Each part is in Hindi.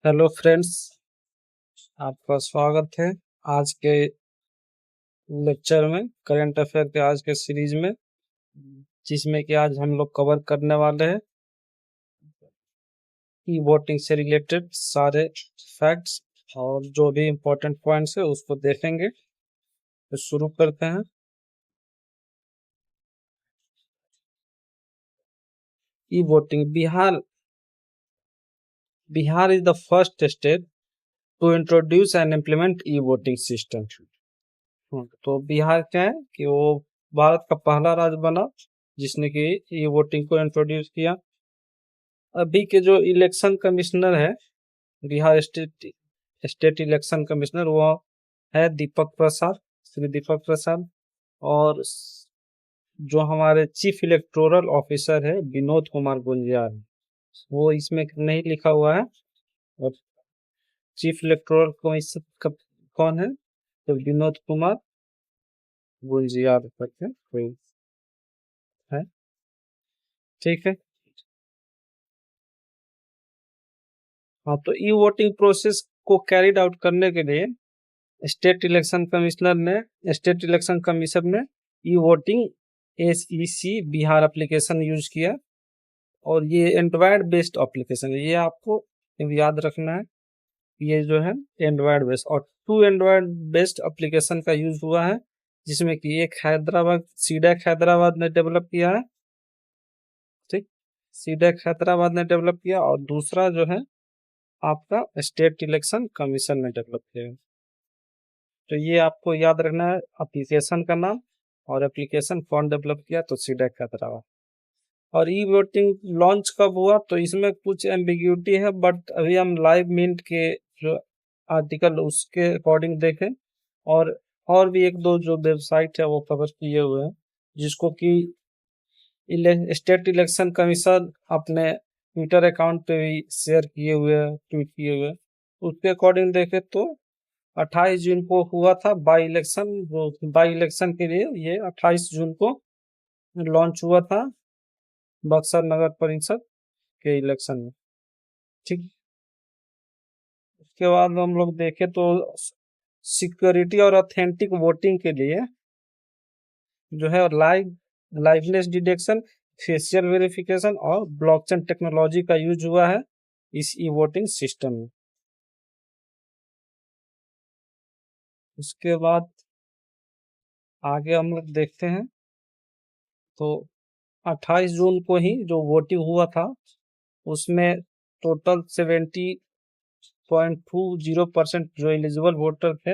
हेलो फ्रेंड्स, आपका स्वागत है आज के लेक्चर में करंट अफेयर के आज के सीरीज में, जिसमें कि आज हम लोग कवर करने वाले हैं ई वोटिंग से रिलेटेड सारे फैक्ट्स और जो भी इम्पोर्टेंट पॉइंट्स है उसको देखेंगे। तो शुरू करते हैं। E voting Bihar is the first state to introduce and implement e voting system. तो बिहार क्या है कि वो भारत का पहला राज्य बना जिसने कि ई वोटिंग को इंट्रोड्यूस किया। अभी के जो इलेक्शन कमिश्नर है, बिहार स्टेट इलेक्शन कमिश्नर, वो है दीपक प्रसाद, श्री दीपक प्रसाद। और जो हमारे चीफ इलेक्टोरल ऑफिसर है विनोद कुमार गुंजियाल, वो इसमें नहीं लिखा हुआ है। और चीफ इलेक्टोरल कमिश्नर कौन है? तो विनोद कुमार गुंजियाल करके कोई है। ठीक है। हाँ, तो ई वोटिंग प्रोसेस को कैरिड आउट करने के लिए स्टेट इलेक्शन कमीशन ने e voting SEC Bihar application use किया। और ये एंड्रॉयड बेस्ड एप्लीकेशन है, ये आपको याद रखना है। ये जो है एंड्रॉयड बेस्ड, और 2 एंड्रॉयड बेस्ड एप्लीकेशन का यूज हुआ है, जिसमें कि एक हैदराबाद सीडैक हैदराबाद ने डेवलप किया है। ठीक, सीडैक हैदराबाद ने डेवलप किया, और दूसरा जो है आपका स्टेट इलेक्शन कमीशन ने डेवलप किया। तो ये आपको याद रखना है एप्लीकेशन का नाम, और एप्लीकेशन कौन डेवलप किया, तो सीडैक हैदराबाद। और ई वोटिंग लॉन्च कब हुआ, तो इसमें कुछ एम्बिग्यूटी है, बट अभी हम लाइव मिंट के जो आर्टिकल उसके अकॉर्डिंग देखें, और और भी एक दो जो वेबसाइट है वो कवर किए हुए हैं, जिसको कि स्टेट इलेक्शन कमीशन अपने ट्विटर अकाउंट पे भी शेयर किए हुए हैं, ट्वीट किए हुए हैं। उसके अकॉर्डिंग देखें तो 28 जून को हुआ था बाई इलेक्शन। जो बाई इलेक्शन के लिए ये 28 जून को लॉन्च हुआ था बक्सर नगर परिषद के इलेक्शन में। ठीक, उसके बाद हम लोग देखें तो सिक्योरिटी और ऑथेंटिक वोटिंग के लिए जो है लाइवनेस डिटेक्शन, फेशियल वेरिफिकेशन और ब्लॉकचेन टेक्नोलॉजी का यूज हुआ है इस ई वोटिंग सिस्टम में। उसके बाद आगे हम लोग देखते हैं तो 28 जून को ही जो वोटिंग हुआ था उसमें टोटल 70.20% जो एलिजिबल वोटर थे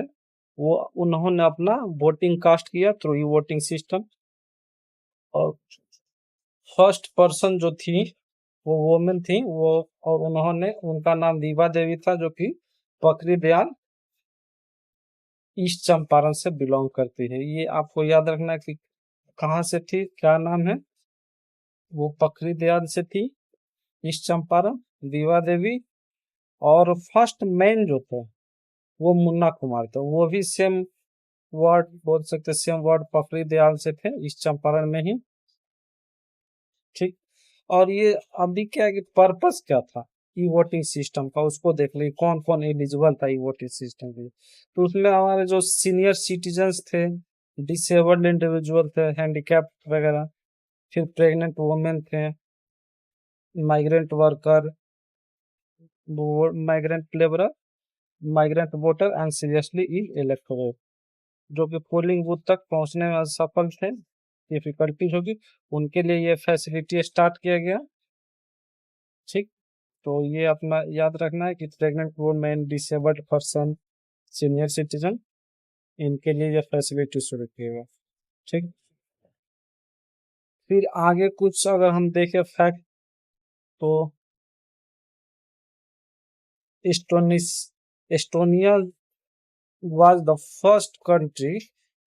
वो उन्होंने अपना वोटिंग कास्ट किया थ्रू ई वोटिंग सिस्टम। और फर्स्ट पर्सन जो थी वो वोमेन थी वो, और उन्होंने उनका नाम दीवा देवी था, जो कि पकरी दयाल ईस्ट चंपारण से बिलोंग करती है। ये आपको याद रखना है कि कहाँ से थी, क्या नाम है। वो पकरी दयाल से थी, ईस्ट चंपारण, दीवा देवी। और फर्स्ट मैन जो थे वो मुन्ना कुमार थे, वो भी सेम वार्ड बोल सकते, सेम वार्ड पकड़ी दयाल से थे, इस चंपारण में ही। ठीक, और ये अभी क्या है कि पर्पस क्या था ई वोटिंग सिस्टम का, उसको देख ली कौन कौन एलिजिबल था ई वोटिंग सिस्टम के लिए। तो उसमें हमारे जो सीनियर सिटीजन्स थे, डिसेबल्ड इंडिविजुअल थे, हैंडीकैप वगैरह, फिर प्रेग्नेंट वुमेन थे, migrant worker, migrant labourer, migrant voter and seriously ill electoral, जो कि पोलिंग बूथ तक पहुंचने में असफल थे, डिफिकल्टीज होगी, उनके लिए ये फैसिलिटी स्टार्ट किया गया। ठीक, तो ये अपना याद रखना है कि pregnant women, disabled person, senior citizen, इनके लिए ये फैसिलिटी शुरू किया गया। ठीक, फिर आगे कुछ अगर हम देखें फैक्ट, तो astonish Estonia was the first country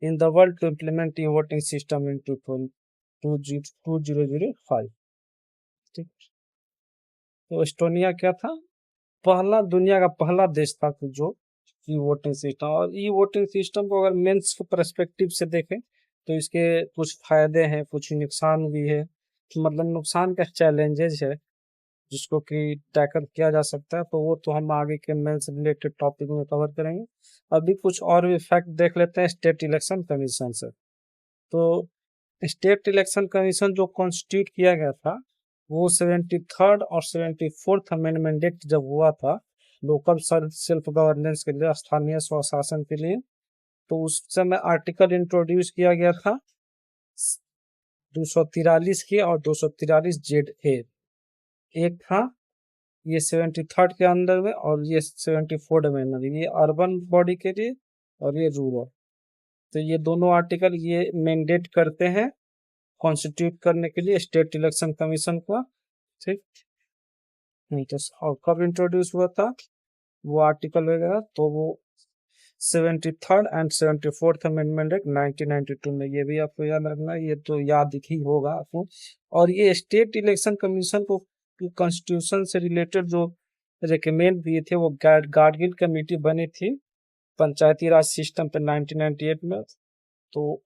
in the world to implement a voting system in 2005। ठीक, तो एस्टोनिया क्या था? पहला, दुनिया का पहला देश था जो ई वोटिंग सिस्टम। और ई वोटिंग सिस्टम को अगर मेंस के पर्सपेक्टिव से देखें तो इसके कुछ फायदे हैं, कुछ नुकसान भी है। मतलब नुकसान का चैलेंजेस है जिसको कि टैकल किया जा सकता है, तो वो तो हम आगे के मेल से रिलेटेड टॉपिक में कवर करेंगे। अभी कुछ और भी फैक्ट देख लेते हैं स्टेट इलेक्शन कमीशन से। तो स्टेट इलेक्शन कमीशन जो कॉन्स्टिट्यूट किया गया था, वो 73rd और 74th अमेंडमेंट एक्ट जब हुआ था लोकल सेल्फ गवर्नेंस के लिए, स्थानीय स्वशासन के लिए, तो उस समय आर्टिकल इंट्रोड्यूस किया गया था 243 के और 243 जेड ए। एक था ये 73rd के अंदर में, और ये 74 में, ये अर्बन बॉडी के लिए और ये रूरल। तो ये दोनों आर्टिकल ये मैंडेट करते हैं कॉन्स्टिट्यूट करने के लिए स्टेट इलेक्शन कमीशन को। ठीक, तो और कब इंट्रोड्यूस हुआ था वो आर्टिकल वगैरह, तो वो 73rd and 74th amendment act 1992 में। ये भी आपको याद रखना है, ये तो याद ही होगा आपको। और ये स्टेट इलेक्शन कमीशन को कॉन्स्टिट्यूशन से रिलेटेड जो रिकमेंड दिए थे, वो गार्गिल कमेटी बनी थी पंचायती राज सिस्टम पे 1998 में। तो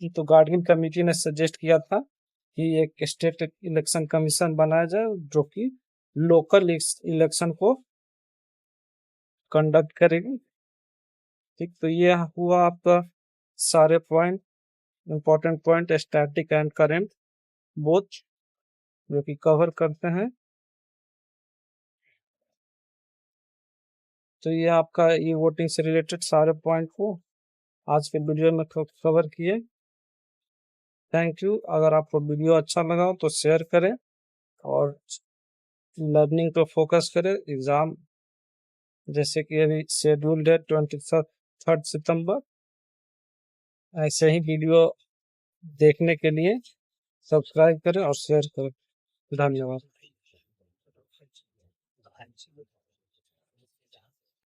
तो गार्गिल कमेटी ने सजेस्ट किया था कि एक स्टेट इलेक्शन कमीशन बनाया जाए जो कि लोकल इलेक्शन को कंडक्ट करेगी। ठीक, तो ये हुआ आपका सारे point, important point static and current both, जो कि कवर करते हैं। तो ये आपका ई वोटिंग से रिलेटेड सारे पॉइंट को आज के वीडियो में कवर किए। Thank you. अगर आपको वीडियो अच्छा लगा हो तो शेयर करें और लर्निंग पे फोकस करें। एग्जाम जैसे कि अभी शेड्यूल्ड है 23 सितंबर। ऐसे ही वीडियो देखने के लिए सब्सक्राइब करें और शेयर करें। धन्यवाद।